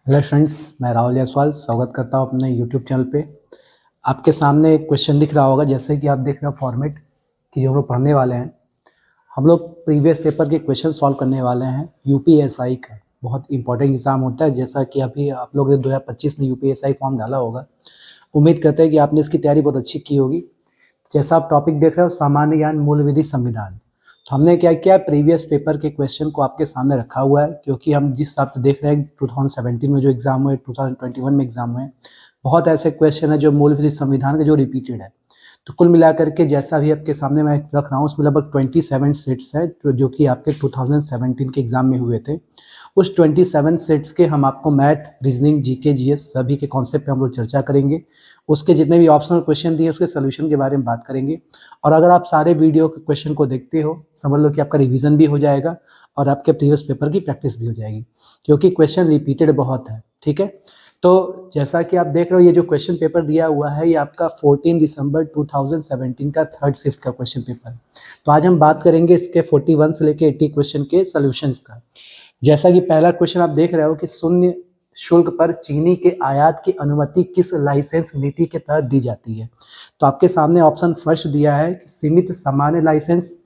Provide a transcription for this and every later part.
Hello friends, मैं राहुल जायसवाल स्वागत करता हूँ अपने यूट्यूब चैनल पे। आपके सामने एक क्वेश्चन दिख रहा होगा, जैसे कि आप देख रहे हो फॉर्मेट कि जो हम लोग पढ़ने वाले हैं। हम लोग प्रीवियस पेपर के क्वेश्चन सॉल्व करने वाले हैं यूपीएसआई का। बहुत इंपॉर्टेंट एग्जाम होता है, जैसा कि अभी आप लोग ने 2025 में यूपीएसआई फॉर्म डाला होगा। उम्मीद करते हैं कि आपने इसकी तैयारी बहुत अच्छी की होगी। जैसा आप टॉपिक देख रहे हो, सामान्य ज्ञान मूल विधि संविधान। तो हमने क्या किया, प्रीवियस पेपर के क्वेश्चन को आपके सामने रखा हुआ है, क्योंकि हम जिस हिसाब से देख रहे हैं 2017 में जो एग्जाम हुए, 2021 में एग्जाम हुए, बहुत ऐसे क्वेश्चन है जो मूल विधि संविधान के जो रिपीटेड है। तो कुल मिलाकर के जैसा भी आपके सामने मैं रख रहा हूँ, उसमें लगभग 27 सेट्स है जो कि आपके 2017 के एग्जाम में हुए थे। उस 27 सेट्स के हम आपको मैथ, रीजनिंग, जीके, जीएस सभी के कॉन्सेप्ट पे हम लोग चर्चा करेंगे। उसके जितने भी ऑप्शनल क्वेश्चन दिए उसके सोल्यूशन के बारे में बात करेंगे। और अगर आप सारे वीडियो के क्वेश्चन को देखते हो, समझ लो कि आपका रिवीजन भी हो जाएगा और आपके प्रीवियस पेपर की प्रैक्टिस भी हो जाएगी, क्योंकि क्वेश्चन रिपीटेड बहुत है। ठीक है, तो जैसा कि आप देख रहे हो, ये जो क्वेश्चन पेपर दिया हुआ है ये आपका 14 दिसंबर 2017 का थर्ड शिफ्ट का क्वेश्चन पेपर। तो आज हम बात करेंगे इसके 41 से लेके 80 क्वेश्चन के सोल्यूशंस का। जैसा कि पहला क्वेश्चन आप देख रहे हो कि शून्य शुल्क पर चीनी के आयात की अनुमति किस लाइसेंस नीति के तहत दी जाती है। तो आपके सामने ऑप्शन फर्स्ट दिया है कि सीमित सामान्य लाइसेंस,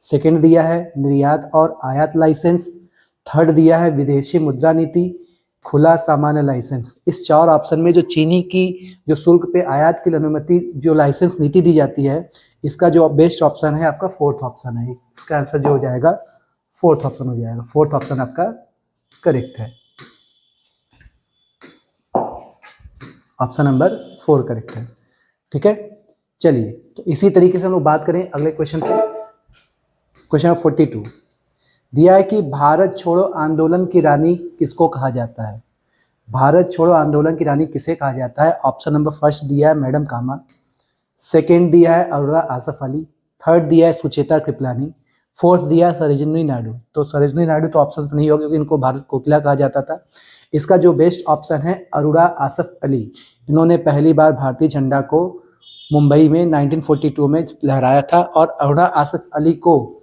सेकंड दिया है निर्यात और आयात लाइसेंस, थर्ड दिया है विदेशी मुद्रा नीति, खुला सामान्य लाइसेंस। इस चार ऑप्शन में जो चीनी की जो शुल्क पे आयात की अनुमति जो लाइसेंस नीति दी जाती है, इसका जो बेस्ट ऑप्शन है आपका फोर्थ ऑप्शन है। इसका आंसर जो हो जाएगा फोर्थ ऑप्शन हो जाएगा। फोर्थ ऑप्शन आपका करेक्ट है, ऑप्शन नंबर 4 करेक्ट है। ठीक है, चलिए तो इसी तरीके से हम लोग बात करें अगले क्वेश्चन पे। क्वेश्चन नंबर 42 दिया है कि भारत छोड़ो आंदोलन की रानी किसको कहा जाता है। भारत छोड़ो आंदोलन की रानी किसे कहा जाता है। ऑप्शन नंबर फर्स्ट दिया है मैडम कामा, सेकेंड दिया है अरोड़ा आसफ अली, थर्ड दिया है सुचेता कृपलानी, फोर्थ दिया है सरोजिनी नायडू। तो सरोजिनी नायडू तो ऑप्शन में नहीं होगा, क्योंकि इनको भारत कोकिला कहा जाता था। इसका जो बेस्ट ऑप्शन है अरोड़ा आसफ अली। इन्होंने पहली बार भारतीय झंडा को मुंबई में 1942 में लहराया था। और अरोड़ा आसफ अली को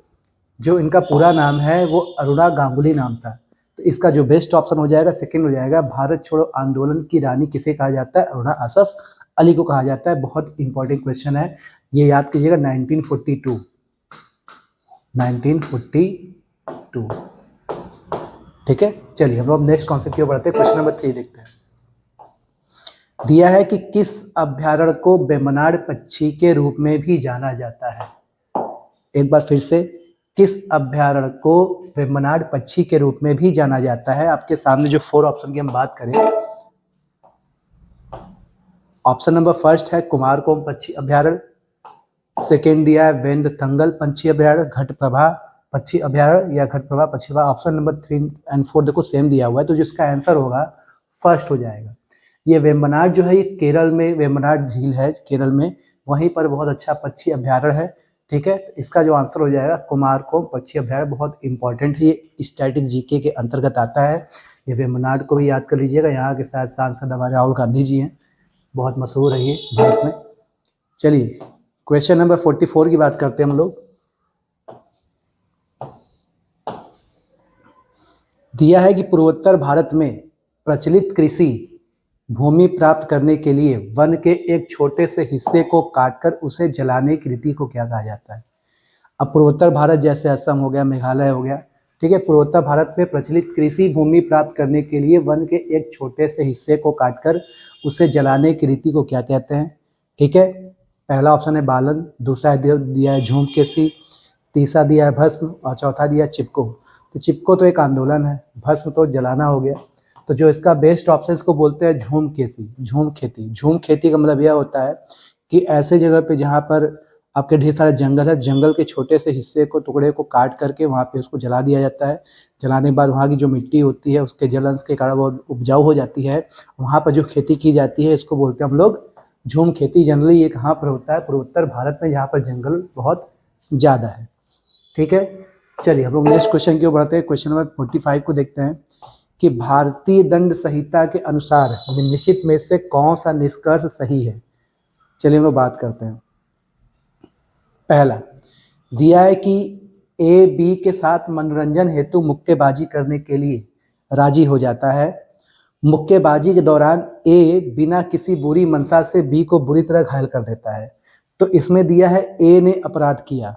जो इनका पूरा नाम है वो अरुणा गांगुली नाम था। तो इसका जो बेस्ट ऑप्शन हो जाएगा सेकंड हो जाएगा। भारत छोड़ो आंदोलन की रानी किसे कहा जाता है, अरुणा आसफ अली को कहा जाता है। बहुत इंपॉर्टेंट क्वेश्चन है, ये याद कीजिएगा। 1942 ठीक है, चलिए हम लोग नेक्स्ट कॉन्सेप्ट की ओर बढ़ते हैं। क्वेश्चन नंबर 3 देखते हैं। दिया है कि किस अभ्यारण्य को वेम्बनाड पक्षी के रूप में भी जाना जाता है। एक बार फिर से, किस अभ्यारण्य को वेम्बनाड पक्षी के रूप में भी जाना जाता है। आपके सामने जो 4 ऑप्शन की हम बात करें, ऑप्शन नंबर फर्स्ट है कुमारकोम पक्षी अभ्यारण्य, सेकेंड दिया है वेंदथंगल पक्षी अभ्यारण्य, घटप्रभा पक्षी अभ्यारण्य या घटप्रभा पक्षी अभ्यारण्य। ऑप्शन नंबर 3 और 4 देखो सेम दिया हुआ है, तो जिसका आंसर होगा फर्स्ट हो जाएगा। ये वेम्बनाड जो है ये केरल में, वेम्बनाड झील है केरल में, वहीं पर बहुत अच्छा पक्षी अभ्यारण्य है। ठीक है, इसका जो आंसर हो जाएगा कुमारकोम पक्षी अभ्यारण्य। बहुत इंपॉर्टेंट है, ये स्टैटिक जीके के अंतर्गत आता है। ये वेम्बनाड को भी याद कर लीजिएगा। यहाँ के शायद सांसद हमारे राहुल गांधी जी हैं, बहुत मशहूर है ये भारत में। चलिए क्वेश्चन नंबर 44 की बात करते हैं हम लोग। दिया है कि पूर्वोत्तर भारत में प्रचलित कृषि भूमि प्राप्त करने के लिए वन के एक छोटे से हिस्से को काटकर उसे जलाने की रीति को क्या कहा जाता है। अब पूर्वोत्तर भारत जैसे असम हो गया, मेघालय हो गया, ठीक है, पूर्वोत्तर भारत में प्रचलित कृषि भूमि प्राप्त करने के लिए वन के एक छोटे से हिस्से को काटकर उसे जलाने की रीति को क्या कहते हैं। ठीक है, पहला ऑप्शन है बालन, दूसरा दिया है झूमकेसी, तीसरा दिया है भस्म और चौथा दिया है चिपको। तो चिपको तो एक आंदोलन है, भस्म तो जलाना हो गया। तो जो इसका बेस्ट ऑप्शन इसको बोलते हैं झूम खेती। झूम खेती, झूम खेती का मतलब यह होता है कि ऐसे जगह पे जहाँ पर आपके ढेर सारा जंगल है, जंगल के छोटे से हिस्से को, टुकड़े को काट करके वहाँ पे उसको जला दिया जाता है। जलाने के बाद वहाँ की जो मिट्टी होती है उसके जलन के कारण वो उपजाऊ हो जाती है। वहाँ पर जो खेती की जाती है इसको बोलते हैं हम लोग झूम खेती। जनरली ये कहाँ पर होता है, पूर्वोत्तर भारत में, जहाँ पर जंगल बहुत ज़्यादा है। ठीक है, चलिए हम लोग नेक्स्ट क्वेश्चन की ओर बढ़ते हैं। क्वेश्चन नंबर 45 को देखते हैं कि भारतीय दंड संहिता के अनुसार निम्नलिखित में से कौन सा निष्कर्ष सही है। चलिए हम लोग बात करते हैं। पहला दिया है कि ए बी के साथ मनोरंजन हेतु मुक्केबाजी करने के लिए राजी हो जाता है। मुक्केबाजी के दौरान ए बिना किसी बुरी मंशा से बी को बुरी तरह घायल कर देता है। तो इसमें दिया है ए ने अपराध किया,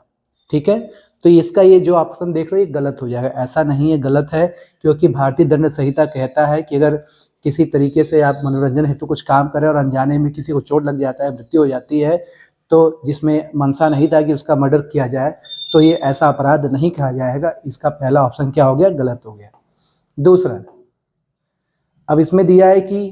ठीक है, तो इसका ये जो ऑप्शन देख रहे हो ये गलत हो जाएगा। ऐसा नहीं है, गलत है, क्योंकि भारतीय दंड संहिता कहता है कि अगर किसी तरीके से आप मनोरंजन हेतु कुछ काम करें और अनजाने में किसी को चोट लग जाता है, मृत्यु हो जाती है, तो जिसमें मंशा नहीं था कि उसका मर्डर किया जाए, तो ये ऐसा अपराध नहीं कहा जाएगा। इसका पहला ऑप्शन क्या हो गया, गलत हो गया। दूसरा, अब इसमें दिया है कि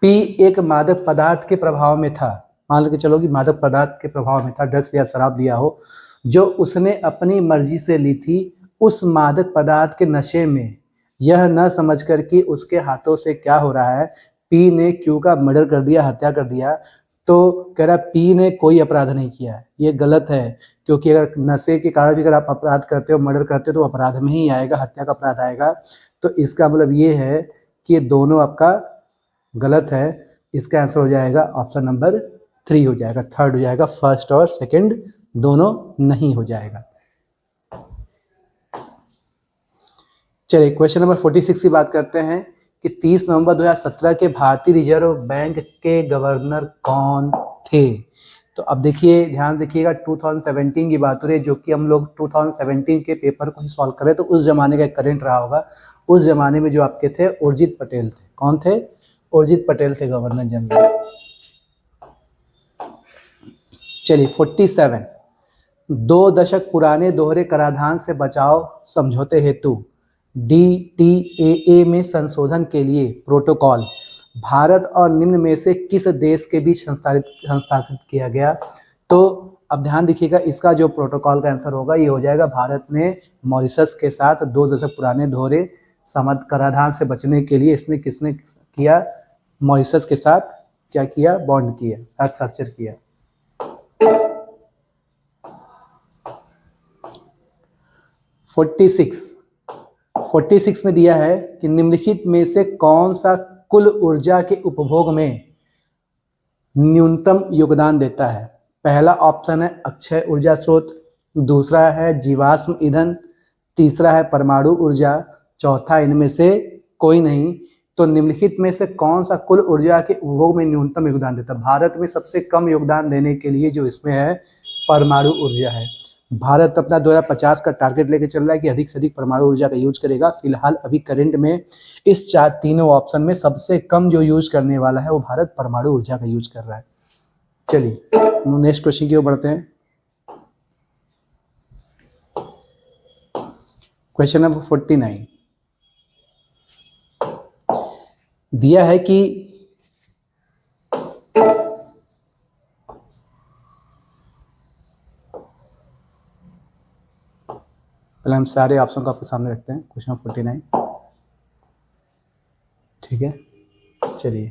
पी एक मादक पदार्थ के प्रभाव में था। मान लो कि चलो कि मादक पदार्थ के प्रभाव में था, ड्रग्स या शराब लिया हो, जो उसने अपनी मर्जी से ली थी। उस मादक पदार्थ के नशे में यह न समझकर कि उसके हाथों से क्या हो रहा है, पी ने क्यू का मर्डर कर दिया, हत्या कर दिया। तो कह रहा पी ने कोई अपराध नहीं किया है, ये गलत है, क्योंकि अगर नशे के कारण भी अगर आप अपराध करते हो, मर्डर करते हो, तो अपराध में ही आएगा, हत्या का अपराध आएगा। तो इसका मतलब ये है कि ये दोनों आपका गलत है। इसका आंसर हो जाएगा ऑप्शन नंबर 3 हो जाएगा, थर्ड हो जाएगा, फर्स्ट और सेकंड दोनों नहीं हो जाएगा। चलिए क्वेश्चन नंबर 46 की बात करते हैं कि 30 नवंबर 2017 के भारतीय रिजर्व बैंक के गवर्नर कौन थे। तो अब देखिए, ध्यान देखिएगा, 2017 की बात हो रही है, जो कि हम लोग 2017 के पेपर को ही सॉल्व करें, तो उस जमाने का करंट रहा होगा। उस जमाने में जो आपके थे उर्जित पटेल थे। कौन थे? उर्जित पटेल थे गवर्नर जनरल। चलिए 47, 2 दशक पुराने दोहरे कराधान से बचाव समझौते हेतु DTAA में संशोधन के लिए प्रोटोकॉल भारत और निम्न में से किस देश के बीच हस्ताक्षरित किया गया। तो अब ध्यान देखिएगा, इसका जो प्रोटोकॉल का आंसर होगा ये हो जाएगा, भारत ने मॉरिशस के साथ 2 दशक पुराने दोहरे कराधान से बचने के लिए इसने किसने किया, मॉरिशस के साथ क्या किया, बॉन्ड किया, हस्ताक्षर किया। 46 में दिया है कि निम्नलिखित में से कौन सा कुल ऊर्जा के उपभोग में न्यूनतम योगदान देता है। पहला ऑप्शन है अक्षय ऊर्जा स्रोत, दूसरा है जीवाश्म ईंधन, तीसरा है परमाणु ऊर्जा, चौथा इनमें से कोई नहीं। तो निम्नलिखित में से कौन सा कुल ऊर्जा के उपभोग में न्यूनतम योगदान देता है। भारत में सबसे कम योगदान देने के लिए जो इसमें है परमाणु ऊर्जा है। भारत अपना 2050 का टारगेट लेके चल रहा है कि अधिक से अधिक परमाणु ऊर्जा का यूज करेगा। फिलहाल अभी करंट में इस तीनों ऑप्शन में सबसे कम जो यूज करने वाला है वो भारत परमाणु ऊर्जा का यूज कर रहा है। चलिए नेक्स्ट क्वेश्चन की ओर बढ़ते हैं। क्वेश्चन नंबर 49 दिया है कि पहले हम सारे ऑप्शन को आपके सामने रखते हैं। क्वेश्चन 49, ठीक है। चलिए,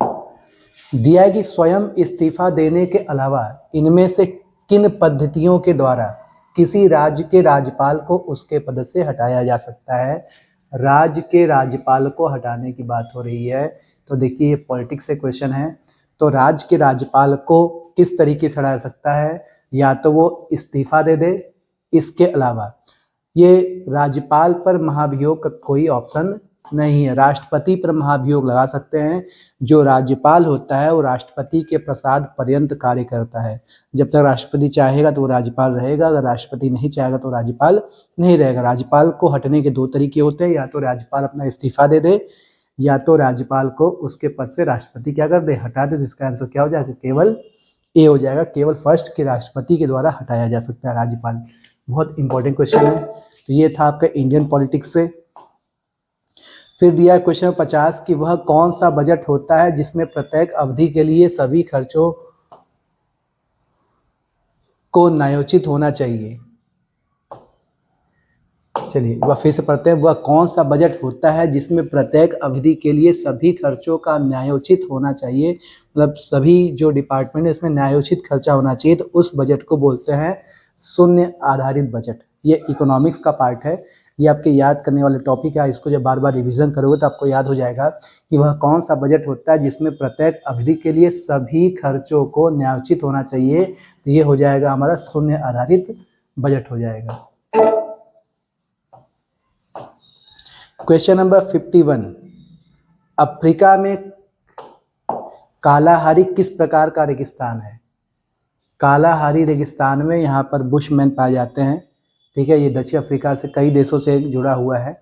दिया है कि स्वयं इस्तीफा देने के अलावा इनमें से किन पद्धतियों के द्वारा किसी राज्य के राज्यपाल को उसके पद से हटाया जा सकता है। राज्य के राज्यपाल को हटाने की बात हो रही है। तो देखिए ये पॉलिटिक्स से क्वेश्चन है। तो राज्य के राज्यपाल को किस तरीके से हटा सकता है, या तो वो इस्तीफा दे दे, इसके अलावा ये राज्यपाल पर महाभियोग का कोई ऑप्शन नहीं है। राष्ट्रपति पर महाभियोग लगा सकते हैं। जो राज्यपाल होता है वो राष्ट्रपति के प्रसाद पर्यंत कार्य करता है। जब तक राष्ट्रपति चाहेगा तो वो राज्यपाल रहेगा, अगर राष्ट्रपति नहीं चाहेगा तो राज्यपाल नहीं रहेगा। राज्यपाल को हटने के 2 तरीके होते हैं, या तो राज्यपाल अपना इस्तीफा दे दे, या तो राज्यपाल को उसके पद से राष्ट्रपति क्या कर दे, हटा दे। जिसका आंसर क्या हो जाएगा, केवल ए हो जाएगा। केवल फर्स्ट के राष्ट्रपति के द्वारा हटाया जा सकता है राज्यपाल। बहुत इंपॉर्टेंट क्वेश्चन है। तो ये था आपका इंडियन पॉलिटिक्स से। फिर दिया क्वेश्चन 50 कि वह कौन सा बजट होता है जिसमें प्रत्येक अवधि के लिए सभी खर्चों को न्यायोचित होना चाहिए। चलिए वह फिर से पढ़ते हैं। वह कौन सा बजट होता है जिसमें प्रत्येक अवधि के लिए सभी खर्चों का न्यायोचित होना चाहिए, मतलब सभी जो डिपार्टमेंट है उसमें न्यायोचित खर्चा होना चाहिए। तो उस बजट को बोलते हैं शून्य आधारित बजट। ये इकोनॉमिक्स का पार्ट है, ये आपके याद करने वाले टॉपिक है। इसको जब बार बार रिवीजन करोगे तो आपको याद हो जाएगा कि वह कौन सा बजट होता है जिसमें प्रत्येक अवधि के लिए सभी खर्चों को न्यायोचित होना चाहिए। तो ये हो जाएगा हमारा शून्य आधारित बजट हो जाएगा। क्वेश्चन नंबर 51 अफ्रीका में कालाहारी किस प्रकार का रेगिस्तान है? कालाहारी रेगिस्तान में यहाँ पर बुशमैन पाए जाते हैं। ठीक है, ये दक्षिण अफ्रीका से कई देशों से जुड़ा हुआ है।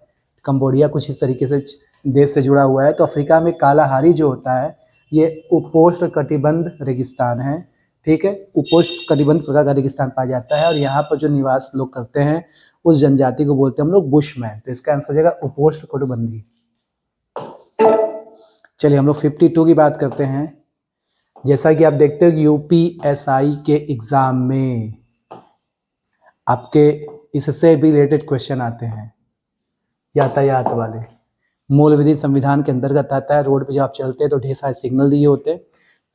कंबोडिया कुछ इस तरीके से देश से जुड़ा हुआ है। तो अफ्रीका में कालाहारी जो होता है ये उपोष्ण कटिबंध रेगिस्तान है। ठीक है, उपोष्ण कटिबंध प्रकार का रेगिस्तान पाया जाता है और यहाँ पर जो निवास लोग करते हैं उस जनजाति को बोलते हैं हम लोग बुशमैन। तो इसका आंसर हो जाएगा उपोष्ण कटिबंधी। चलिए हम लोग 52 की बात करते हैं। जैसा कि आप देखते हो कि यूपीएसआई के एग्जाम में आपके इससे भी रिलेटेड क्वेश्चन आते हैं, यातायात वाले। मूल विधि संविधान के अंतर्गत आता है। रोड पे जब आप चलते हैं तो ढेर सारे सिग्नल दिए होते हैं।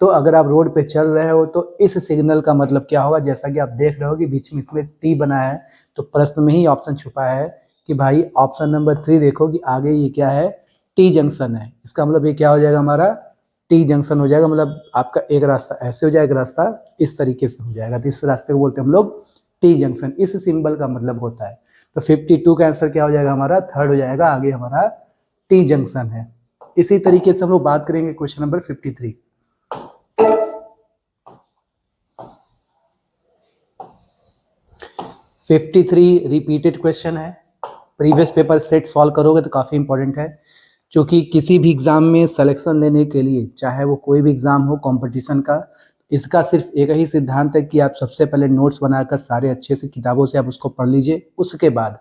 तो अगर आप रोड पे चल रहे हो तो इस सिग्नल का मतलब क्या होगा? जैसा कि आप देख रहे हो कि बीच में इसमें टी बना है, तो प्रश्न में ही ऑप्शन छुपा है कि भाई ऑप्शन नंबर 3 देखो कि आगे ये क्या है, टी जंक्शन है। इसका मतलब ये क्या हो जाएगा हमारा, टी जंक्शन हो जाएगा। मतलब आपका एक रास्ता ऐसे हो जाएगा, रास्ता इस तरीके से हो जाएगा। तो इस रास्ते को बोलते हैं हम लोग टी जंक्शन। इस सिंबल का मतलब होता है। तो 52 का आंसर क्या हो जाएगा हमारा, थर्ड हो जाएगा। आगे हमारा टी जंक्शन है। इसी तरीके से हम लोग बात करेंगे क्वेश्चन नंबर 53। 53 रिपीटेड क्वेश्चन है। प्रीवियस पेपर सेट सॉल्व करोगे तो काफ़ी इंपॉर्टेंट है, क्योंकि किसी भी एग्जाम में सिलेक्शन लेने के लिए, चाहे वो कोई भी एग्जाम हो कंपटीशन का, इसका सिर्फ एक ही सिद्धांत है कि आप सबसे पहले नोट्स बनाकर सारे अच्छे से किताबों से आप उसको पढ़ लीजिए। उसके बाद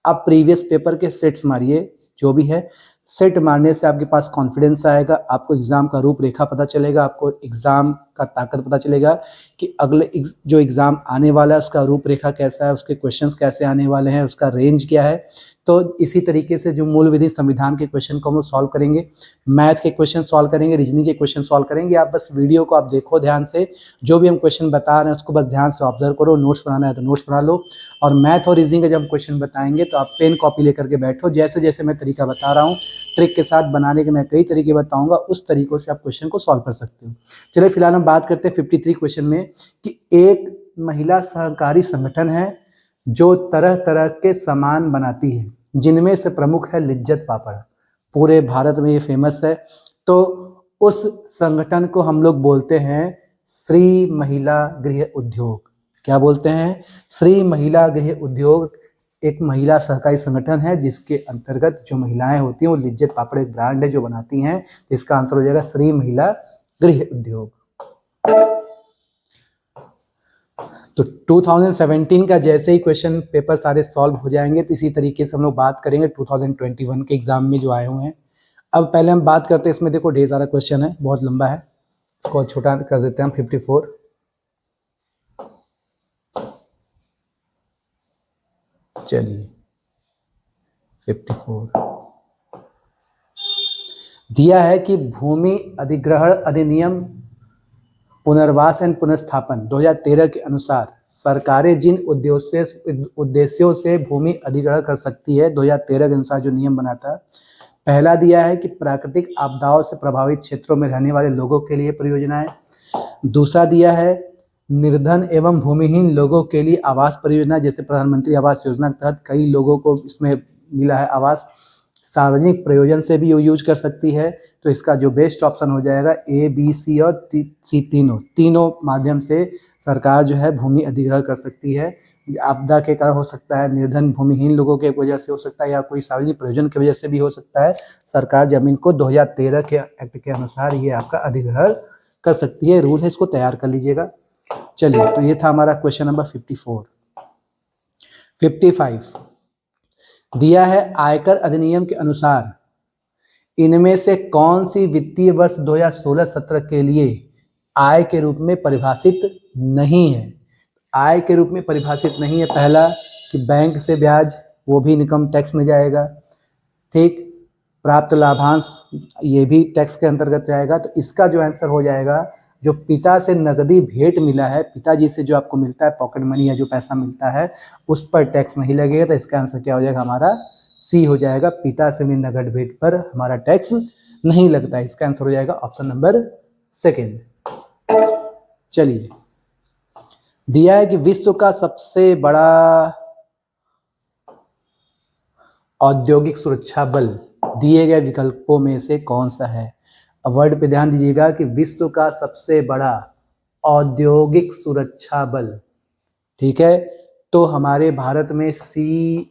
आप प्रीवियस पेपर के सेट्स मारिए। जो भी है सेट मारने से आपके पास कॉन्फिडेंस आएगा, आपको एग्जाम का रूपरेखा पता चलेगा, आपको एग्जाम का ताकत पता चलेगा कि अगले जो एग्जाम आने वाला है उसका रूपरेखा कैसा है, उसके क्वेश्चंस कैसे आने वाले हैं, उसका रेंज क्या है। तो इसी तरीके से जो मूल विधि संविधान के क्वेश्चन को हम लोग सॉल्व करेंगे, मैथ के क्वेश्चन सॉल्व करेंगे, रीजनिंग के क्वेश्चन सॉल्व करेंगे। आप बस वीडियो को आप देखो ध्यान से, जो भी हम क्वेश्चन बता रहे हैं उसको बस ध्यान से ऑब्जर्व करो। नोट्स बनाना है तो नोट्स बना लो। और मैथ और रीजनिंग का जब हम क्वेश्चन बताएंगे तो आप पेन कॉपी लेकर के बैठो। जैसे जैसे मैं तरीका बता रहा हूँ, ट्रिक के साथ बनाने के मैं कई तरीके बताऊंगा, उस तरीकों से आप क्वेश्चन को सॉल्व कर सकते हो। चलिए फिलहाल हम बात करते हैं 53 क्वेश्चन में कि एक महिला सहकारी संगठन है जो तरह तरह के सामान बनाती है, जिनमें से प्रमुख है लिज्जत पापड़। पूरे भारत में ये फेमस है। तो उस संगठन को हम लोग बोलते हैं श्री महिला गृह उद्योग। क्या बोलते हैं? श्री महिला गृह उद्योग एक महिला सहकारी संगठन है जिसके अंतर्गत जो महिलाएं होती हैं वो लिज्जत पापड़ एक ब्रांड है जो बनाती हैं। इसका आंसर हो जाएगा श्री महिला गृह उद्योग। तो 2017 का जैसे ही क्वेश्चन पेपर सारे सॉल्व हो जाएंगे तो इसी तरीके से हम लोग बात करेंगे 2021 के एग्जाम में जो आए हुए हैं। अब पहले हम बात करते हैं, इसमें देखो ढेर सारा क्वेश्चन है, बहुत लंबा है, इसको छोटा कर देते हैं हम। 54 चलिए 54 दिया है कि भूमि अधिग्रहण अधिनियम पुनर्वास एवं पुनर्स्थापन 2013 के अनुसार सरकारें जिन उद्देश्यों से भूमि अधिग्रहण कर सकती है, 2013 के अनुसार जो नियम बना था, पहला दिया है कि प्राकृतिक आपदाओं से प्रभावित क्षेत्रों में रहने वाले लोगों के लिए परियोजनाएं। दूसरा दिया है निर्धन एवं भूमिहीन लोगों के लिए आवास परियोजना, जैसे प्रधानमंत्री आवास योजना के तहत कई लोगों को इसमें मिला है आवास। सार्वजनिक प्रयोजन से भी यूज कर सकती है। तो इसका जो बेस्ट ऑप्शन हो जाएगा ए, बी, सी और सी, तीनों माध्यम से सरकार जो है भूमि अधिग्रहण कर सकती है। आपदा के कारण हो सकता है, निर्धन भूमिहीन लोगों के वजह से हो सकता है, या कोई सार्वजनिक प्रयोजन की वजह से भी हो सकता है। सरकार जमीन को 2013 के एक्ट के अनुसार ये आपका अधिग्रहण कर सकती है। रूल है, इसको तैयार कर लीजिएगा। चलिए, तो ये था हमारा क्वेश्चन नंबर 54। 55 दिया है आयकर अधिनियम के अनुसार इनमें से कौन सी वित्तीय वर्ष 2016-17 के लिए आय के रूप में परिभाषित नहीं है? आय के रूप में परिभाषित नहीं है। पहला कि बैंक से ब्याज, वो भी इनकम टैक्स में जाएगा। ठीक, प्राप्त लाभांश, ये भी टैक्स के अंतर्गत जाएगा। तो इसका जो आंसर हो जाएगा, जो पिता से नकदी भेंट मिला है, पिताजी से जो आपको मिलता है पॉकेट मनी या जो पैसा मिलता है, उस पर टैक्स नहीं लगेगा। तो इसका आंसर क्या हो जाएगा हमारा? सी हो जाएगा। पिता से मिली नकद भेंट पर हमारा टैक्स नहीं लगता है। इसका आंसर हो जाएगा ऑप्शन नंबर 2। चलिए, दिया है कि विश्व का सबसे बड़ा औद्योगिक सुरक्षा बल दिए गए विकल्पों में से कौन सा है। अब वर्ड पे ध्यान दीजिएगा कि विश्व का सबसे बड़ा औद्योगिक सुरक्षा बल, ठीक है, तो हमारे भारत में CISF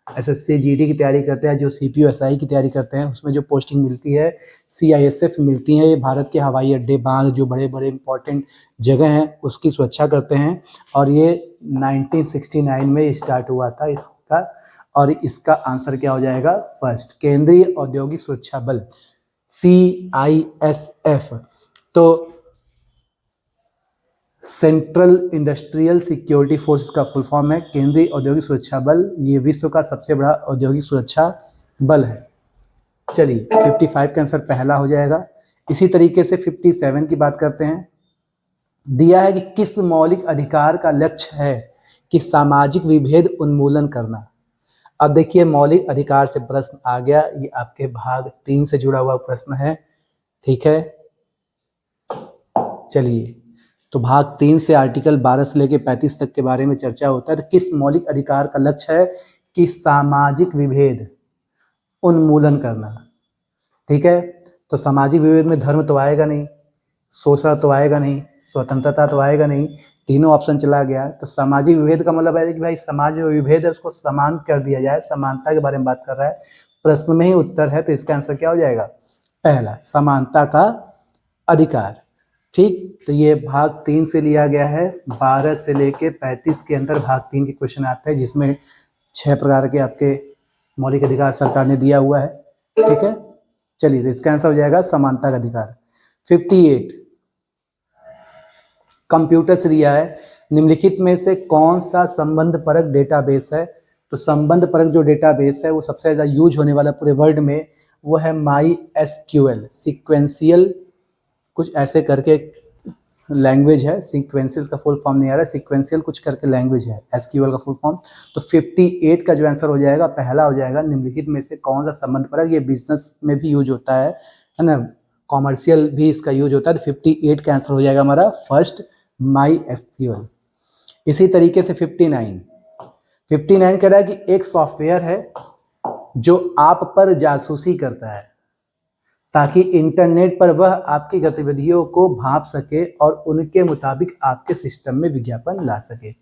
SSC GD की तैयारी करते हैं, जो CPO-SI की तैयारी करते हैं, उसमें जो पोस्टिंग मिलती है CISF मिलती है। ये भारत के हवाई अड्डे, बांध, जो बड़े बड़े इंपॉर्टेंट जगह हैं उसकी सुरक्षा करते हैं, और ये 1969 में स्टार्ट हुआ था इसका। और इसका आंसर क्या हो जाएगा, फर्स्ट, केंद्रीय औद्योगिक सुरक्षा बल CISF। तो सेंट्रल इंडस्ट्रियल सिक्योरिटी फोर्स का फुल फॉर्म है, केंद्रीय औद्योगिक सुरक्षा बल। ये विश्व का सबसे बड़ा औद्योगिक सुरक्षा बल है। चलिए 55 का आंसर पहला हो जाएगा। इसी तरीके से 57 की बात करते हैं। दिया है कि किस मौलिक अधिकार का लक्ष्य है कि सामाजिक विभेद उन्मूलन करना। अब देखिए मौलिक अधिकार से प्रश्न आ गया, ये आपके भाग 3 से जुड़ा हुआ प्रश्न है, ठीक है। चलिए, तो भाग 3 से आर्टिकल 12 से लेकर 35 तक के बारे में चर्चा होता है। तो किस मौलिक अधिकार का लक्ष्य है कि सामाजिक विभेद उन्मूलन करना, ठीक है। तो सामाजिक विभेद में धर्म तो आएगा नहीं, शोषण तो आएगा नहीं, स्वतंत्रता तो आएगा नहीं, तीनों ऑप्शन चला गया। तो सामाजिक विभेद का मतलब है कि भाई समाज में विभेद है उसको समान कर दिया जाए, समानता के बारे में बात कर रहा है, प्रश्न में ही उत्तर है। तो इसका आंसर क्या हो जाएगा, पहला, समानता का अधिकार, ठीक। तो ये भाग 3 से लिया गया है। 12 से लेके 35 के अंदर भाग 3 के क्वेश्चन आते हैं, जिसमें 6 प्रकार के आपके मौलिक अधिकार सरकार ने दिया हुआ है, ठीक है। चलिए, तो इसका आंसर हो जाएगा समानता का अधिकार। 58 कंप्यूटर से दिया है, निम्नलिखित में से कौन सा संबंध परक डेटाबेस है। तो संबंध परक जो डेटाबेस है वो सबसे ज्यादा यूज होने वाला पूरे वर्ल्ड में वो है MySQL, सीक्वेंशियल कुछ ऐसे करके लैंग्वेज है, सीक्वेंशियल का फुल फॉर्म नहीं आ रहा है, सीक्वेंशियल कुछ करके लैंग्वेज है, SQL का फुल फॉर्म। तो 58 का जो आंसर हो जाएगा पहला हो जाएगा, निम्नलिखित में से कौन सा संबंध परक, ये बिजनेस में भी यूज होता है ना, कॉमर्शियल भी इसका यूज होता है। तो 58 का आंसर हो जाएगा हमारा फर्स्ट, MySQL। इसी तरीके से 59 कह रहा है कि एक सॉफ्टवेयर है जो आप पर जासूसी करता है ताकि इंटरनेट पर वह आपकी गतिविधियों को भांप सके और उनके मुताबिक आपके सिस्टम में विज्ञापन ला सके।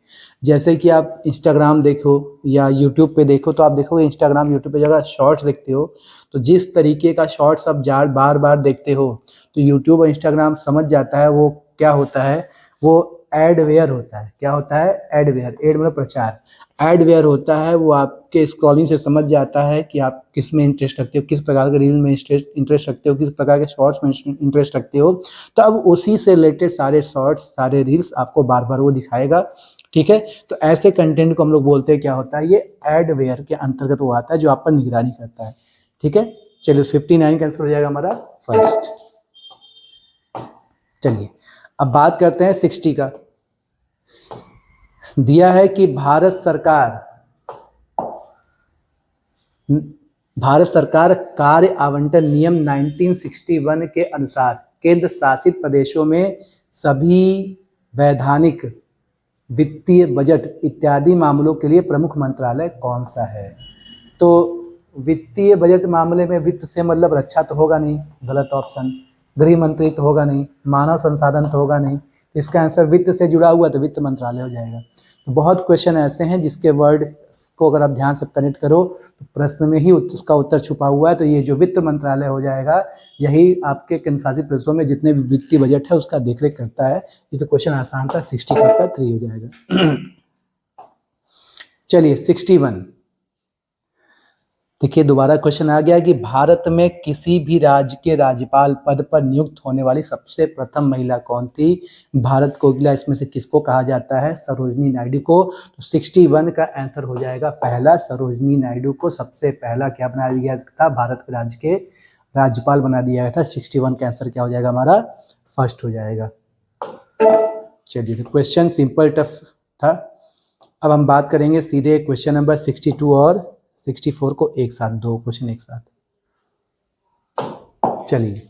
जैसे कि आप इंस्टाग्राम देखो या यूट्यूब पे देखो, तो आप देखोगे इंस्टाग्राम यूट्यूब पे जगह शॉर्ट्स देखते हो, तो जिस तरीके का शॉर्ट्स आप बार बार देखते हो तो यूट्यूब और इंस्टाग्राम समझ जाता है वो क्या होता है, वो एडवेयर होता है। क्या होता है, एडवेयर, एड मतलब प्रचार, एडवेयर होता है। वो आपके स्क्रॉलिंग से समझ जाता है कि आप किस में इंटरेस्ट रखते हो, किस प्रकार के रील में इंटरेस्ट रखते हो, किस प्रकार के शॉर्ट्स में इंटरेस्ट रखते हो। तो अब उसी से रिलेटेड सारे शॉर्ट्स, सारे रील्स आपको बार बार वो दिखाएगा, ठीक है। तो ऐसे कंटेंट को हम लोग बोलते हैं क्या होता है, ये एडवेयर के अंतर्गत वो आता है जो आप पर निगरानी करता है, ठीक है। चलिए 59 का आंसर हो जाएगा हमारा फर्स्ट। चलिए अब बात करते हैं 60 का। दिया है कि भारत सरकार कार्य आवंटन नियम 1961 के अनुसार केंद्र शासित प्रदेशों में सभी वैधानिक, वित्तीय, बजट इत्यादि मामलों के लिए प्रमुख मंत्रालय कौन सा है। तो वित्तीय बजट मामले में वित्त से मतलब रक्षा तो होगा नहीं, गलत ऑप्शन। गृह मंत्री तो होगा नहीं, मानव संसाधन तो होगा नहीं, इसका आंसर वित्त से जुड़ा हुआ तो वित्त मंत्रालय हो जाएगा। तो बहुत क्वेश्चन ऐसे हैं जिसके वर्ड को अगर आप ध्यान से कनेक्ट करो तो प्रश्न में ही उसका उत्तर छुपा हुआ है। तो ये जो वित्त मंत्रालय हो जाएगा, यही आपके केंद्र शासित प्रदेशों में जितने भी वित्तीय बजट है उसका देखरेख करता है। ये तो क्वेश्चन आसान था, 60 का 3 हो जाएगा। चलिए 61 देखिए, दोबारा क्वेश्चन आ गया कि भारत में किसी भी राज्य के राज्यपाल पद पर नियुक्त होने वाली सबसे प्रथम महिला कौन थी। भारत कोकिला इसमें से किसको कहा जाता है, सरोजनी नायडू को। तो 61 का आंसर हो जाएगा पहला, सरोजनी नायडू को सबसे पहला क्या बना दिया था, भारत के राज्य के राज्यपाल बना दिया गया था। 61 का आंसर क्या हो जाएगा हमारा, फर्स्ट हो जाएगा। चलिए, तो क्वेश्चन सिंपल टफ था। अब हम बात करेंगे सीधे क्वेश्चन नंबर 62 और 64 को एक साथ, दो क्वेश्चन एक साथ। चलिए,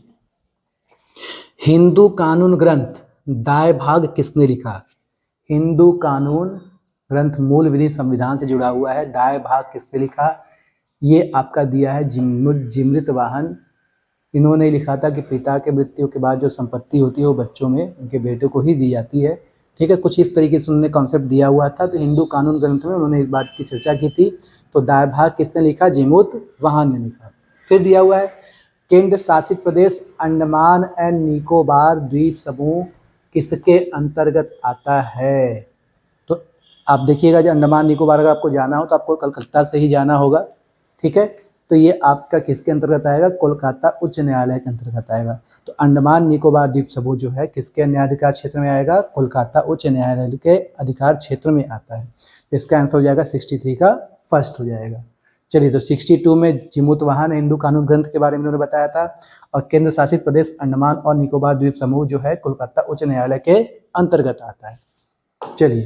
हिंदू कानून ग्रंथ दाय भाग किसने लिखा। हिंदू कानून ग्रंथ मूल विधि संविधान से जुड़ा हुआ है, दाय भाग किसने लिखा, ये आपका दिया है जिमृत वाहन। इन्होंने लिखा था कि पिता के मृत्यु के बाद जो संपत्ति होती है वो बच्चों में उनके बेटे को ही दी जाती है। ठीक है, कुछ इस तरीके से उन्होंने कॉन्सेप्ट दिया हुआ था। तो हिंदू कानून ग्रंथ में उन्होंने इस बात की चर्चा की थी। तो दाय भाग किसने लिखा? जिमूत वाहन ने लिखा। फिर दिया हुआ है केंद्र शासित प्रदेश अंडमान एंड निकोबार द्वीप समूह किसके अंतर्गत आता है? तो आप देखिएगा, जो अंडमान निकोबार अगर आपको जाना हो तो आपको कलकत्ता से ही जाना होगा। ठीक है, तो ये आपका किसके अंतर्गत आएगा? कोलकाता उच्च न्यायालय के अंतर्गत आएगा। तो अंडमान निकोबार द्वीप समूह जो है किसके न्यायाधिकार क्षेत्र में आएगा? कोलकाता उच्च न्यायालय के अधिकार क्षेत्र में आता है। तो इसका आंसर हो जाएगा 63 का फर्स्ट हो जाएगा। चलिए, तो 62 में जिमूत वाहन हिंदू कानून ग्रंथ के बारे में उन्होंने बताया था, और केंद्र शासित प्रदेश अंडमान और निकोबार द्वीप समूह जो है कोलकाता उच्च न्यायालय के अंतर्गत आता है। चलिए,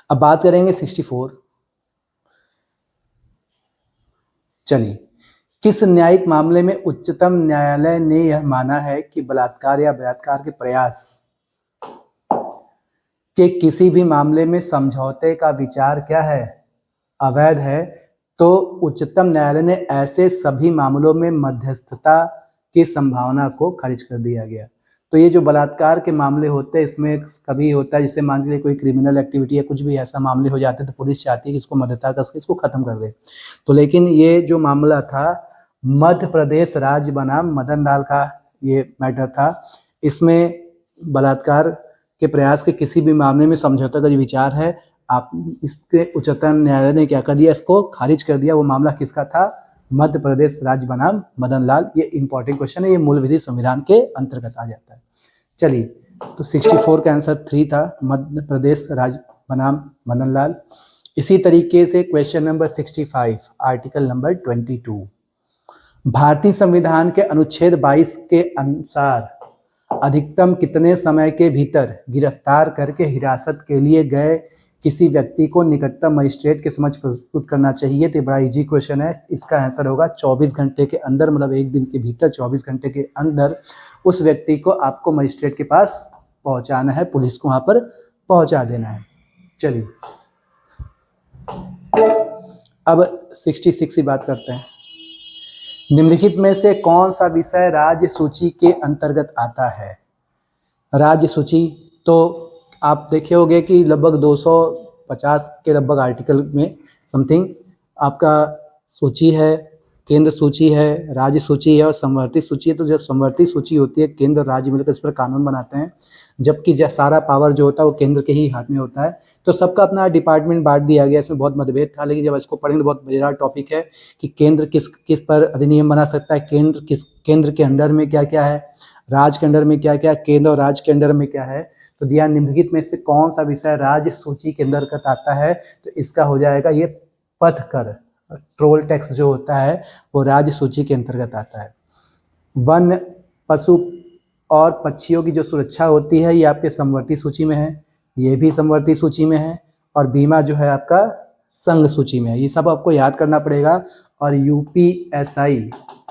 अब बात करेंगे 64। चलिए, किस न्यायिक मामले में उच्चतम न्यायालय ने यह माना है कि बलात्कार या बलात्कार के प्रयास के किसी भी मामले में समझौते का विचार क्या है? अवैध है। तो उच्चतम न्यायालय ने ऐसे सभी मामलों में मध्यस्थता की संभावना को खारिज कर दिया गया। तो ये जो बलात्कार के मामले होते हैं, इसमें कभी होता है, जैसे मान लीजिए कोई क्रिमिनल एक्टिविटी या कुछ भी ऐसा मामले हो जाते हैं तो पुलिस चाहती है कि इसको मध्यस्थता करके इसको खत्म कर दे। तो लेकिन ये जो मामला था मध्य प्रदेश राज्य बनाम मदन लाल का ये मैटर था। इसमें बलात्कार के प्रयास के किसी भी मामले में समझौता का जो विचार है, आप इसके उच्चतम न्यायालय ने क्या कर दिया? इसको खारिज कर दिया। वो मामला किसका था? मध्य प्रदेश राज्य बनाम मदन लाल। ये इंपॉर्टेंट क्वेश्चन है, ये मूल विधि संविधान के अंतर्गत आ जाता है। चलिए, तो 64 का आंसर 3 था, मध्य प्रदेश राज्य बनाम मदन लाल। इसी तरीके से क्वेश्चन नंबर 65, आर्टिकल नंबर 22। भारतीय संविधान के अनुच्छेद 22 के अनुसार अधिकतम कितने समय के भीतर गिरफ्तार करके हिरासत के लिए गए किसी व्यक्ति को निकटतम मजिस्ट्रेट के समक्ष प्रस्तुत करना चाहिए? तो बड़ा इजी क्वेश्चन है। इसका आंसर होगा 24 घंटे के अंदर, मतलब एक दिन के भीतर 24 घंटे के अंदर उस व्यक्ति को आपको मजिस्ट्रेट के पास पहुंचाना है, पुलिस को वहां पर पहुंचा देना है। चलिए, अब 66 की बात करते हैं। निम्नलिखित में से कौन सा विषय राज्य सूची के अंतर्गत आता है? राज्य सूची, तो आप देखे होंगे कि लगभग 250 के लगभग आर्टिकल में समथिंग आपका सूची है, केंद्र सूची है, राज्य सूची है और समवर्ती सूची है। तो जो समवर्ती सूची होती है, केंद्र राज्य मिलकर इस पर कानून बनाते हैं, जबकि सारा पावर जो होता है वो केंद्र के ही हाथ में होता है। तो सबका अपना डिपार्टमेंट बांट दिया गया। इसमें बहुत मतभेद था, लेकिन जब इसको पढ़ेंगे तो बहुत मजेदार टॉपिक है कि केंद्र किस पर अधिनियम बना सकता है, केंद्र के अंडर में क्या क्या है, राज्य के अंडर में क्या क्या, केंद्र और राज्य के अंडर में क्या है। तो दिया निम्नलिखित में से कौन सा विषय राज्य सूची के अंतर्गत आता है? तो इसका हो जाएगा ये पथ कर, टोल टैक्स जो होता है वो राज्य सूची के अंतर्गत आता है। वन, पशु और पक्षियों की जो सुरक्षा होती है ये आपके समवर्ती सूची में है, ये भी समवर्ती सूची में है, और बीमा जो है आपका संघ सूची में है। ये सब आपको याद करना पड़ेगा। और यूपीएसआई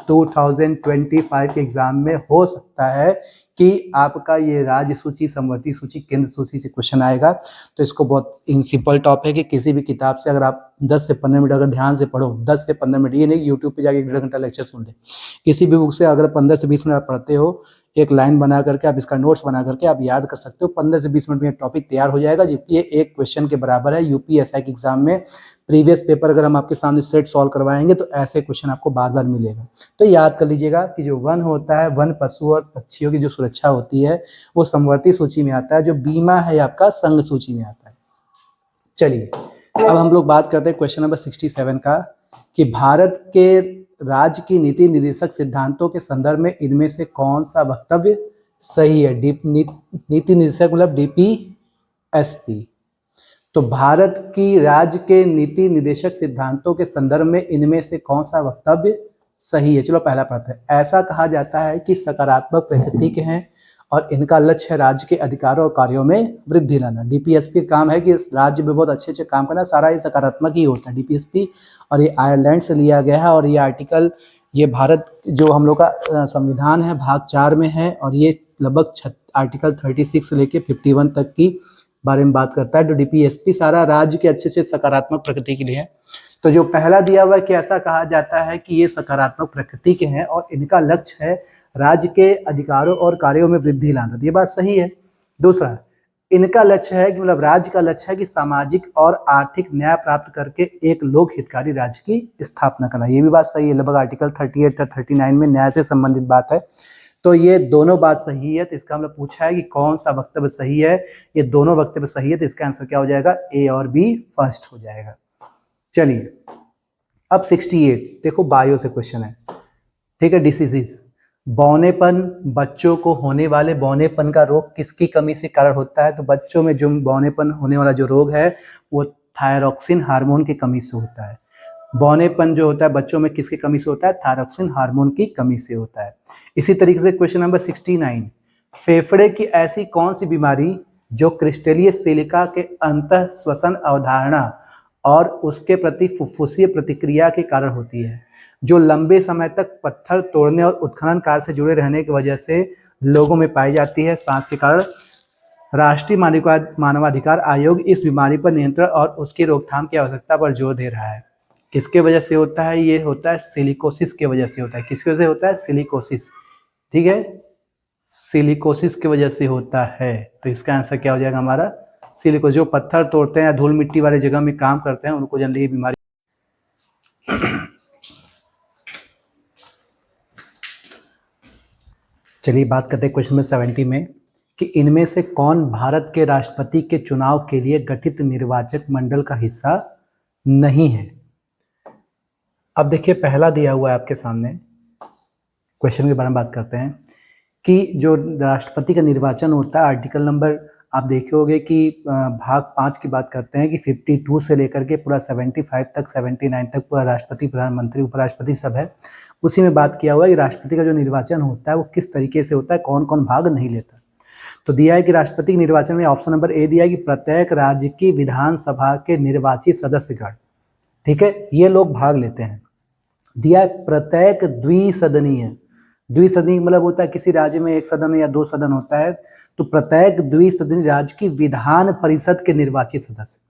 2025 के एग्जाम में हो सकता है कि आपका ये राज्य सूची, समवर्ती सूची, केंद्र सूची से क्वेश्चन आएगा। तो इसको बहुत सिंपल टॉप है कि किसी भी किताब से अगर आप 10 से 15 मिनट अगर ध्यान से पढ़ो, 10 से 15 मिनट, ये नहीं यूट्यूब पे जाके 1.5 घंटा लेक्चर सुन ले, किसी भी बुक से अगर 15 से 20 मिनट आप पढ़ते हो, एक लाइन बना करके आप इसका नोट्स बना करके आप याद कर सकते हो, 15 से 20 मिनट में टॉपिक तैयार हो जाएगा, जबकि ये एक क्वेश्चन के बराबर है। यूपीएसआई के एग्जाम में प्रीवियस पेपर अगर हम आपके सामने सेट सॉल्व करवाएंगे तो ऐसे क्वेश्चन आपको बार बार मिलेगा। तो याद कर लीजिएगा कि जो वन होता है, वन, पशु और पक्षियों की जो सुरक्षा होती है वो समवर्ती सूची में आता है, जो बीमा है आपका संघ सूची में आता है। चलिए, अब हम लोग बात करते हैं क्वेश्चन नंबर 67 का, कि भारत के राज्य की नीति निर्देशक सिद्धांतों के संदर्भ में इनमें से कौन सा वक्तव्य सही है? नीति निर्देशक मतलब डीपीएसपी। तो भारत की राज्य के नीति निर्देशक सिद्धांतों के संदर्भ में इनमें से कौन सा वक्तव्य सही है? चलो पहला पढ़ते हैं। ऐसा कहा जाता है कि सकारात्मक प्रकृति के हैं और इनका लक्ष्य है राज्य के अधिकारों और कार्यों में वृद्धि लाना। डीपीएसपी का काम है कि इस राज्य में बहुत अच्छे काम करना, सारा ये सकारात्मक ही होता है डीपीएसपी। और ये आयरलैंड से लिया गया है, और ये आर्टिकल, ये भारत जो हम लोग का संविधान है भाग 4 में है, और ये लगभग आर्टिकल 36 से लेके 51 तक की बारे में बात करता है। तो डीपीएसपी सारा राज्य के अच्छे से सकारात्मक प्रकृति के लिए है। तो जो पहला दिया हुआ है कि ऐसा कहा जाता है कि ये सकारात्मक प्रकृति के हैं और इनका लक्ष्य है राज्य के अधिकारों और कार्यों में वृद्धि लाना, ये बात सही है। दूसरा, इनका लक्ष्य है कि मतलब राज्य का लक्ष्य है कि सामाजिक और आर्थिक न्याय प्राप्त करके एक लोक हितकारी राज्य की स्थापना करना, ये भी बात सही है। लगभग आर्टिकल 38 या 39 में न्याय से संबंधित बात है, तो ये दोनों बात सही है। तो इसका मतलब पूछा है कि कौन सा वक्तव्य सही है, ये दोनों वक्तव्य सही है, तो इसका आंसर क्या हो जाएगा, ए और बी फर्स्ट हो जाएगा। चलिए अब 68 देखो, बायो से क्वेश्चन है, ठीक है। डिसीजेस, बौनेपन, बच्चों को होने वाले बौनेपन का रोग किसकी कमी से कारण होता है, तो बच्चों में जो बौनेपन होने वाला जो रोग है वो थायरॉक्सिन हार्मोन की कमी से होता है। बौनेपन जो होता है बच्चों में किसकी कमी से होता है, थायरॉक्सिन हार्मोन की कमी से होता है। इसी तरीके से क्वेश्चन नंबर 69, फेफड़े की ऐसी कौन सी बीमारी जो क्रिस्टलीय सिलिका के अंतः श्वसन अवधारणा और उसके प्रति फुफ्फुसीय प्रतिक्रिया के कारण होती है, जो लंबे समय तक पत्थर तोड़ने और उत्खनन कार्य से जुड़े रहने की वजह से लोगों में पाई जाती है, सांस के कारण। राष्ट्रीय मानवाधिकार आयोग इस बीमारी पर नियंत्रण और उसकी रोकथाम की आवश्यकता पर जोर दे रहा है। किसके वजह से होता है, ये होता है सिलिकोसिस के वजह से होता है। किसकी वजह से होता है, सिलिकोसिस, ठीक है, सिलिकोसिस की वजह से होता है। तो इसका आंसर क्या हो जाएगा हमारा, सिलिकोसिस। जो पत्थर तोड़ते हैं या धूल मिट्टी वाली जगह में काम करते हैं उनको जनरली बीमारी। चलिए बात करते हैं क्वेश्चन नंबर 70 में कि इनमें से कौन भारत के राष्ट्रपति के चुनाव के लिए गठित निर्वाचक मंडल का हिस्सा नहीं है। अब देखिए पहला दिया हुआ है आपके सामने, क्वेश्चन के बारे में बात करते हैं कि जो राष्ट्रपति का निर्वाचन होता है, आर्टिकल नंबर आप देखे होंगे कि भाग 5 की बात करते हैं कि 52 से लेकर के पूरा 75 तक 79 तक पूरा राष्ट्रपति, प्रधानमंत्री, उपराष्ट्रपति सब है। उसी में बात किया हुआ है कि राष्ट्रपति का जो निर्वाचन होता है वो किस तरीके से होता है, कौन कौन भाग नहीं लेता। तो दिया है कि राष्ट्रपति के निर्वाचन में ऑप्शन नंबर ए दिया है कि प्रत्येक राज्य की विधानसभा के निर्वाचित सदस्यगण, ठीक है, ये लोग भाग लेते हैं। दिया है प्रत्येक द्विसदनीय, द्विसदनीय मतलब होता है किसी राज्य में एक सदन या दो सदन होता है, तो प्रत्येक द्विसदनीय राज्य की विधान परिषद के निर्वाचित सदस्य।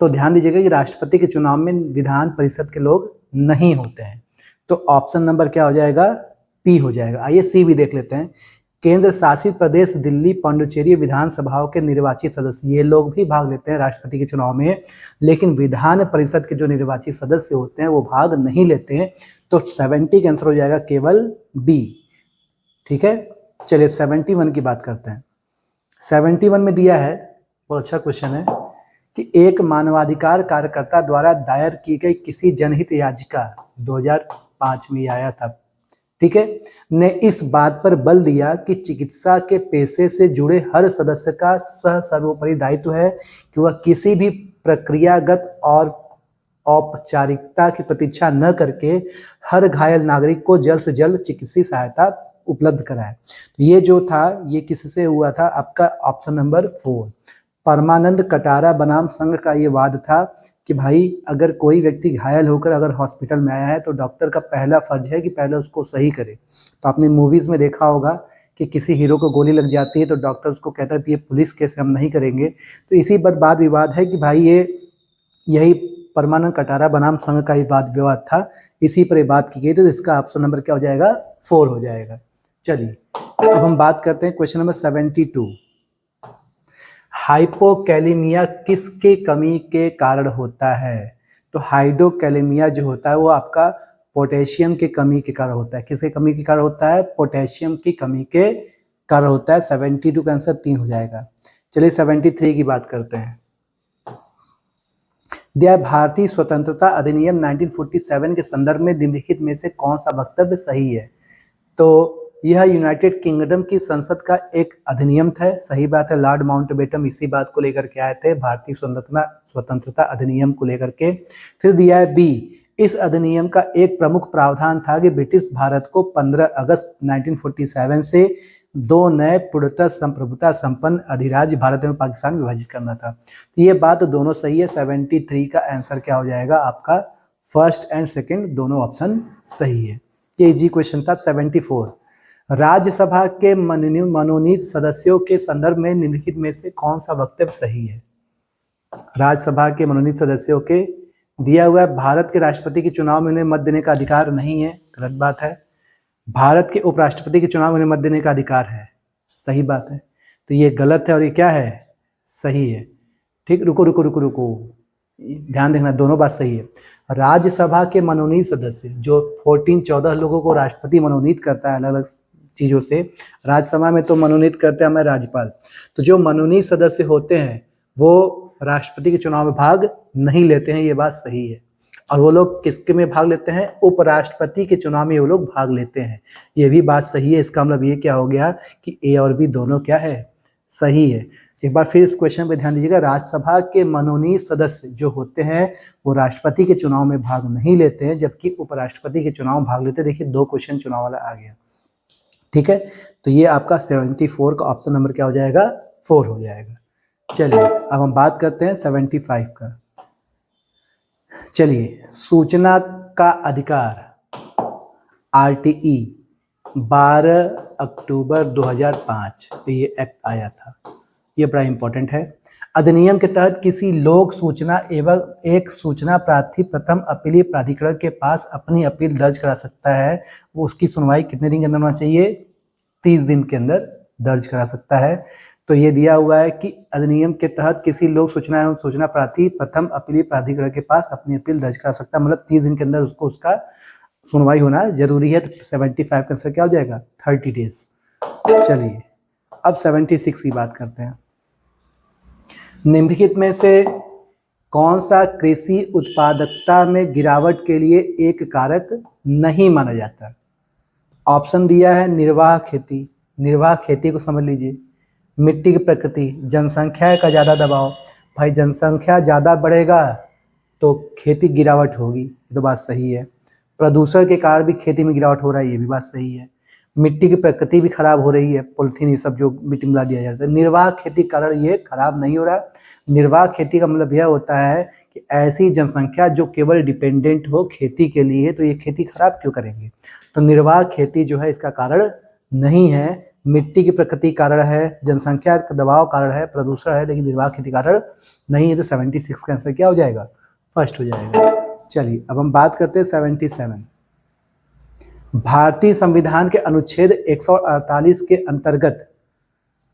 तो ध्यान दीजिएगा कि राष्ट्रपति के चुनाव में विधान परिषद के लोग नहीं होते हैं, तो ऑप्शन नंबर क्या हो जाएगा, पी हो जाएगा। आइए सी भी देख लेते हैं। केंद्र शासित प्रदेश दिल्ली, पांडुचेरी विधानसभाओं के निर्वाचित सदस्य, ये लोग भी भाग लेते हैं राष्ट्रपति के चुनाव में, लेकिन विधान परिषद के जो निर्वाचित सदस्य होते हैं वो भाग नहीं लेते हैं। तो 70 का आंसर हो जाएगा केवल बी, ठीक है। चलिए 71 की बात करते हैं। 71 में दिया है, बहुत अच्छा क्वेश्चन है, कि एक मानवाधिकार कार्यकर्ता द्वारा दायर की गई किसी जनहित याचिका 2005 में आया था, ठीक है, ने इस बात पर बल दिया कि चिकित्सा के पेशे से जुड़े हर सदस्य का सर्वोपरि दायित्व है कि वह किसी भी प्रक्रियागत और औपचारिकता की प्रतीक्षा न करके हर घायल नागरिक को जल्द से जल्द चिकित्सीय सहायता उपलब्ध कराए। तो ये जो था ये किससे हुआ था, आपका ऑप्शन नंबर 4, परमानंद कटारा बनाम संघ का ये वाद था कि भाई अगर कोई व्यक्ति घायल होकर अगर हॉस्पिटल में आया है तो डॉक्टर का पहला फर्ज है कि पहले उसको सही करे। तो आपने मूवीज में देखा होगा कि किसी हीरो को गोली लग जाती है तो डॉक्टर उसको कहता है कि ये पुलिस केस हम नहीं करेंगे। तो इसी पर वाद विवाद है कि भाई ये यही परमानंद कटारा बनाम संघ का ही वाद विवाद था, इसी पर बात की गई। तो इसका ऑप्शन नंबर क्या हो जाएगा, 4 हो जाएगा। चलिए अब हम बात करते हैं क्वेश्चन नंबर 72, हाइपोकैलेमिया किसके कमी के कारण होता है। तो हाइड्रोकैलेमिया जो होता है वो आपका पोटेशियम की कमी के कारण होता है। किसके कमी के कारण होता है, पोटेशियम की कमी के कारण होता है। 72 का आंसर 3 हो जाएगा। चलिए 73 की बात करते हैं। दिया भारतीय स्वतंत्रता अधिनियम 1947 के संदर्भ में निम्नलिखित में से कौन सा वक्तव्य सही है। तो यह यूनाइटेड किंगडम की संसद का एक अधिनियम था, सही बात है। लॉर्ड माउंटबेटन इसी बात को लेकर के आए थे, भारतीय स्वतंत्रता अधिनियम को लेकर के। फिर दिया है बी, इस अधिनियम का एक प्रमुख प्रावधान था कि ब्रिटिश भारत को 15 अगस्त 1947 से 2 नए पूर्णतः संप्रभुता संपन्न अधिराज्य भारत एवं पाकिस्तान विभाजित करना था। तो ये बात दोनों सही है। 73 का आंसर क्या हो जाएगा आपका, फर्स्ट एंड सेकंड दोनों ऑप्शन सही है। ये इजी क्वेश्चन था। 74, राज्यसभा के मनोनीत सदस्यों के संदर्भ में निम्नलिखित में से कौन सा वक्तव्य सही है। राज्यसभा के मनोनीत सदस्यों के दिया हुआ है भारत के राष्ट्रपति के चुनाव में उन्हें मत देने का अधिकार नहीं है, गलत बात है। भारत के उपराष्ट्रपति के चुनाव में उन्हें मत देने का अधिकार है, सही बात है। तो ये गलत है और ये क्या है, सही है। ठीक, रुको रुको रुको रुको, ध्यान देखना, दोनों बात सही है। राज्यसभा के मनोनीत सदस्य जो 14 लोगों को राष्ट्रपति मनोनीत करता है अलग अलग चीज़ों से, राज्यसभा में तो मनोनीत करते हैं हमारे राज्यपाल, तो जो मनोनीत सदस्य होते हैं वो राष्ट्रपति के चुनाव में भाग नहीं लेते हैं, ये बात सही है। और वो लोग किसके में भाग लेते हैं, उपराष्ट्रपति के चुनाव में वो लोग भाग लेते हैं, ये भी बात सही है। इसका मतलब ये क्या हो गया कि ए और बी दोनों क्या है, सही है। एक बार फिर इस क्वेश्चन पे ध्यान दीजिएगा, राज्यसभा के मनोनीत सदस्य जो होते हैं वो राष्ट्रपति के चुनाव में भाग नहीं लेते हैं, जबकि उपराष्ट्रपति के चुनाव में भाग लेते हैं। देखिए 2 क्वेश्चन चुनाव वाला आ गया, ठीक है। तो ये आपका 74 का ऑप्शन नंबर क्या हो जाएगा, 4 हो जाएगा। चलिए अब हम बात करते हैं 75 का। चलिए, सूचना का अधिकार RTE 12 अक्टूबर 2005 ये एक्ट आया था, ये बड़ा इंपॉर्टेंट है। अधिनियम के तहत किसी लोक सूचना एवं एक सूचना प्रार्थी प्रथम अपीलीय प्राधिकरण के पास अपनी अपील दर्ज करा सकता है। वो उसकी सुनवाई कितने दिन के अंदर होना चाहिए, 30 दिन के अंदर दर्ज करा सकता है। तो ये दिया हुआ है कि अधिनियम के तहत किसी लोक सूचना एवं सूचना प्रार्थी प्रथम अपीलीय प्राधिकरण के पास अपनी अपील दर्ज करा सकता है, मतलब 30 दिन के अंदर उसको उसका सुनवाई होना जरूरी है। तो 75 का आंसर क्या हो जाएगा, 30 डेज। चलिए अब 76 की बात करते हैं। निम्नलिखित में से कौन सा कृषि उत्पादकता में गिरावट के लिए एक कारक नहीं माना जाता। ऑप्शन दिया है निर्वाह खेती, निर्वाह खेती को समझ लीजिए, मिट्टी की प्रकृति, जनसंख्या का ज़्यादा दबाव, भाई जनसंख्या ज़्यादा बढ़ेगा तो खेती गिरावट होगी, ये तो बात सही है। प्रदूषण के कारण भी खेती में गिरावट हो रहा है, ये भी बात सही है। मिट्टी की प्रकृति भी खराब हो रही है, पॉलिथीन ये सब जो मिट्टी मिला दिया जाता है। निर्वाह खेती कारण ये खराब नहीं हो रहा। निर्वाह खेती का मतलब यह होता है कि ऐसी जनसंख्या जो केवल डिपेंडेंट हो खेती के लिए, तो ये खेती खराब क्यों करेंगे। तो निर्वाह खेती जो है इसका कारण नहीं है, मिट्टी की प्रकृति कारण है, जनसंख्या का दबाव कारण है, प्रदूषण है, लेकिन निर्वाह खेती कारण नहीं है। तो 76 का आंसर क्या हो जाएगा, फर्स्ट हो जाएगा। चलिए अब हम बात करते हैं 77। भारतीय संविधान के अनुच्छेद 148 के अंतर्गत,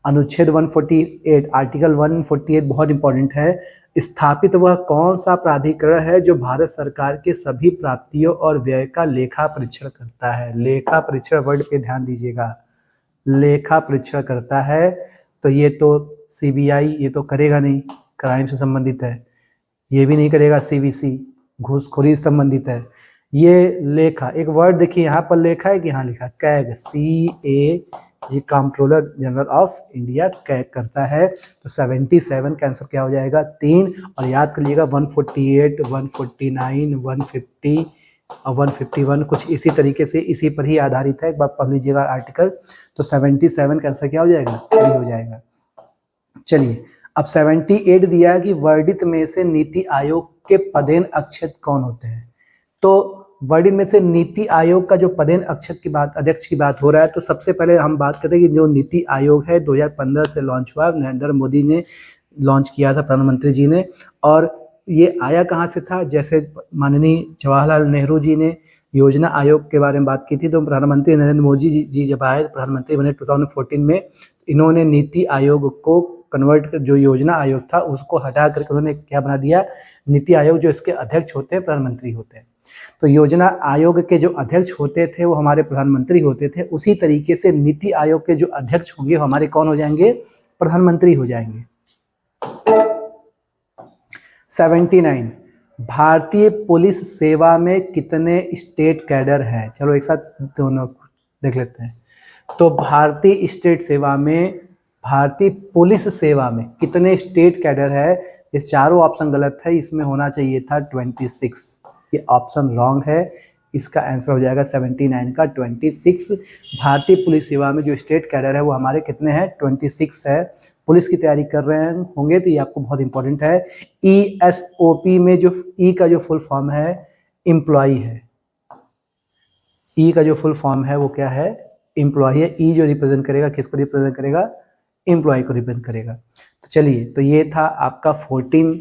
अनुच्छेद 148 आर्टिकल 148 बहुत इंपॉर्टेंट है, स्थापित वह कौन सा प्राधिकरण है जो भारत सरकार के सभी प्राप्तियों और व्यय का लेखा परीक्षण करता है। लेखा परीक्षण वर्ड पे ध्यान दीजिएगा, लेखा परीक्षण करता है। तो ये तो CBI ये तो करेगा नहीं, क्राइम से संबंधित है। ये भी नहीं करेगा CBC, घूसखोरी से संबंधित है। ये लेखा, एक वर्ड देखिए यहाँ पर लेखा है कि यहाँ लिखा CAG, CAG, controller general of India CAG करता है। तो 77 का आंसर क्या हो जाएगा, 3। और याद कर लीजिएगा 148, 149, 150 और 151 कुछ इसी तरीके से इसी पर ही आधारित है, एक बार पढ़ लीजिएगा आर्टिकल। तो 77 का आंसर क्या हो जाएगा, 3 हो जाएगा। चलिए अब 78 दिया है कि वर्णित में से नीति आयोग के पदेन अक्षत कौन होते हैं। तो वर्णित में से नीति आयोग का जो पदेन अध्यक्ष की बात हो रहा है, तो सबसे पहले हम बात करते हैं कि जो नीति आयोग है 2015 से लॉन्च हुआ, नरेंद्र मोदी ने लॉन्च किया था, प्रधानमंत्री जी ने। और ये आया कहाँ से था, जैसे माननीय जवाहरलाल नेहरू जी ने योजना आयोग के बारे में बात की थी, तो प्रधानमंत्री नरेंद्र मोदी जी जब आए, प्रधानमंत्री बने 2014 में, इन्होंने नीति आयोग को कन्वर्ट, जो योजना आयोग था उसको हटा करके उन्होंने क्या बना दिया, नीति आयोग। जो इसके अध्यक्ष होते हैं प्रधानमंत्री होते हैं। तो योजना आयोग के जो अध्यक्ष होते थे वो हमारे प्रधानमंत्री होते थे, उसी तरीके से नीति आयोग के जो अध्यक्ष होंगे वो हमारे कौन हो जाएंगे, प्रधानमंत्री हो जाएंगे। 79, भारतीय पुलिस सेवा में कितने स्टेट कैडर हैं। चलो एक साथ दोनों देख लेते हैं। तो भारतीय पुलिस सेवा में कितने स्टेट कैडर है। ये चारों ऑप्शन गलत है, इसमें होना चाहिए था 26, ये ऑप्शन रॉन्ग है। इसका आंसर हो जाएगा 79 का 26। भारतीय पुलिस सेवा में जो स्टेट कैडर है वो हमारे कितने हैं, 26 है। पुलिस की तैयारी कर रहे होंगे तो ये आपको बहुत इंपॉर्टेंट है। ESOP में जो ई का जो फुल फॉर्म है एम्प्लॉई है, ई का जो फुल फॉर्म है वो क्या है, एम्प्लॉई है। ई जो रिप्रेजेंट करेगा किसको रिप्रेजेंट करेगा, एम्प्लॉय को रिप्रेजेंट करेगा। तो चलिए, तो ये था आपका 14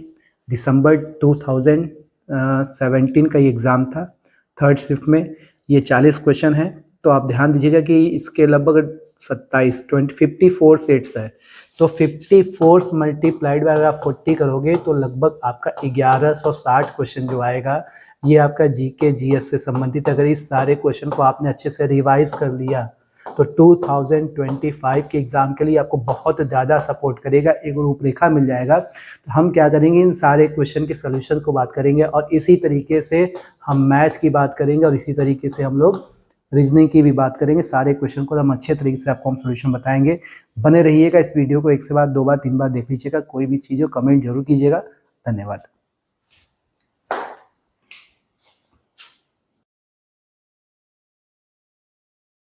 दिसंबर 2000 17 का ये एग्ज़ाम था, थर्ड शिफ्ट में। ये 40 क्वेश्चन है, तो आप ध्यान दीजिएगा कि इसके लगभग 54 सेट्स है। तो 54 मल्टीप्लाइड बाय अगर आप 40 करोगे तो लगभग आपका 1160 क्वेश्चन जो आएगा, ये आपका जीके जीएस से संबंधित। अगर इस सारे क्वेश्चन को आपने अच्छे से रिवाइज कर लिया तो 2025 के एग्ज़ाम के लिए आपको बहुत ज़्यादा सपोर्ट करेगा, एक रूपरेखा मिल जाएगा। तो हम क्या करेंगे, इन सारे क्वेश्चन के सोल्यूशन को बात करेंगे और इसी तरीके से हम मैथ की बात करेंगे और इसी तरीके से हम लोग रीजनिंग की भी बात करेंगे। सारे क्वेश्चन को हम अच्छे तरीके से आपको हम सोल्यूशन बताएंगे। बने रहिएगा, इस वीडियो को 1 से बार 2 बार 3 बार देख लीजिएगा। कोई भी चीज़ हो कमेंट जरूर कीजिएगा। धन्यवाद।